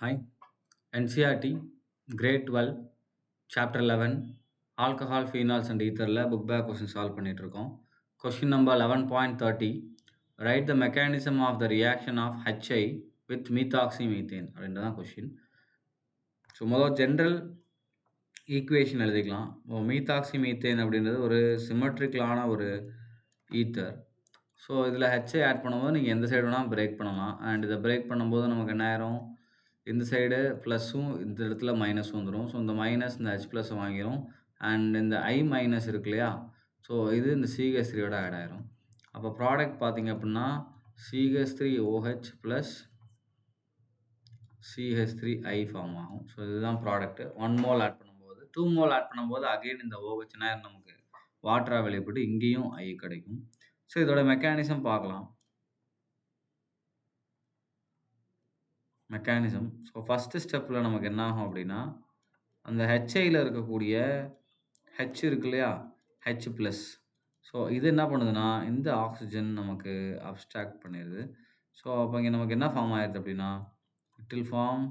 Hi, NCRT, Grade 12, Chapter 11, Alcohol, Phenols and Etherல book back question solve பண்ணிட்டு இருக்கோம். Question number 11.30. Write the mechanism of the reaction of HI with methoxymethane அப்படின்றதான் question. So முதல் general equation எழுதிக்கலாம். மீத்தாக்சிமீத்தேன் அப்படின்றது ஒரு சிமெட்ரிக்கலான ஒரு ether. So இதில் HI add பண்ணும்போது நீங்கள் எந்த சைடு வேணால் பிரேக் பண்ணலாம். அண்ட் இதை பிரேக் பண்ணும்போது நமக்கு என்ன ஆயிரும், இந்த சைடு ப்ளஸ்ஸும் இந்த இடத்துல மைனஸும் வந்துடும். ஸோ இந்த மைனஸ் இந்த ஹெச் ப்ளஸ் வாங்கிரும். அண்ட் இந்த ஐ மைனஸ் இருக்கு இல்லையா, ஸோ இது இந்த சிஹெச்3யோட ஆட் ஆயிரும். அப்போ ப்ராடக்ட் பார்த்தீங்க அப்படின்னா CH3OH ப்ளஸ் CH3I ஃபார்ம் ஆகும். ஸோ இதுதான் ப்ராடக்ட்டு. 1 மோல் ஆட் பண்ணும்போது 2 மோல் ஆட் பண்ணும்போது அகெயின் இந்த OHனா நமக்கு வாட்டராக வெளிப்பட்டு இங்கேயும் I கிடைக்கும். ஸோ இதோட மெக்கானிசம் பார்க்கலாம். மெக்கானிசம் ஸோ ஃபஸ்ட்டு ஸ்டெப்பில் நமக்கு என்ன ஆகும் அப்படின்னா, அந்த ஹெச்ஐயில் இருக்கக்கூடிய ஹெச் இருக்கு இல்லையா, ஹெச் ப்ளஸ். ஸோ இது என்ன பண்ணுதுன்னா, இந்த ஆக்சிஜன் நமக்கு அப்ஸ்ட்ராக்ட் பண்ணிடுது. ஸோ அப்போ இங்கே நமக்கு என்ன ஃபார்ம் ஆயிடுது அப்படின்னா, it will form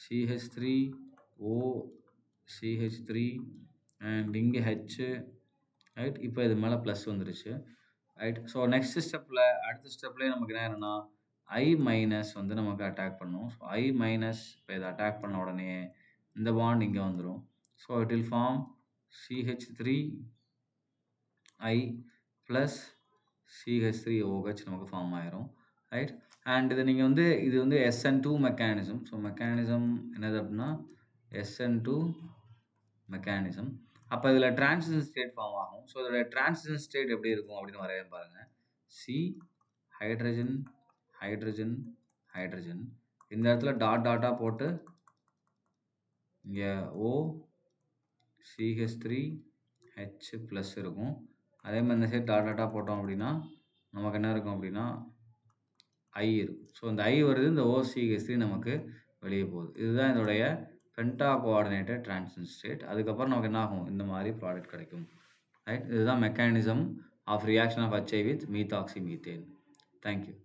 CH3O CH3 and இங்கே ஹெச், ரைட். இப்போ இது மேலே ப்ளஸ் வந்துருச்சு, ரைட். ஸோ நெக்ஸ்ட் ஸ்டெப்பில் அடுத்த ஸ்டெப்லேயே நமக்கு என்ன ஆயிரும்னா ஐ மைனஸ் வந்து நமக்கு அட்டாக் பண்ணும். ஸோ ஐ மைனஸ் இப்போ இதை அட்டாக் பண்ண உடனே இந்த பாண்ட் இங்கே வந்துடும். So it will form CH3I plus CH3OH நமக்கு ஃபார்ம் ஆயிரும், ரைட். அண்ட் இதை நீங்கள் வந்து இது வந்து SN2 மெக்கானிசம். ஸோ மெக்கானிசம் என்னது அப்படின்னா SN2 மெக்கானிசம். அப்போ இதில் டிரான்சிஷன் ஸ்டேட் ஃபார்ம் ஆகும். ஸோ இதோட டிரான்சிஷன் ஸ்டேட் எப்படி இருக்கும் அப்படின்னு வரைய பாருங்கள். சி ஹைட்ரஜன் ஹைட்ரஜன் ஹைட்ரஜன், இந்த இடத்துல டாட் டாட்டாக போட்டு இங்கே O CH3H ப்ளஸ் இருக்கும். அதே மாதிரி இந்த சைடு டாட் டாட்டாக போட்டோம் அப்படின்னா நமக்கு என்ன இருக்கும் அப்படின்னா I இருக்கும். ஸோ இந்த I வருது, இந்த OCH3 நமக்கு வெளியே போகுது. இதுதான் இதோடைய பென்டா கோஆர்டினேட்டட் டிரான்சிஷன் ஸ்டேட். அதுக்கப்புறம் நமக்கு என்ன ஆகும், இந்த மாதிரி ப்ராடக்ட் கிடைக்கும், ரைட். இதுதான் mechanism of reaction of HI with methoxymethane. Thank you.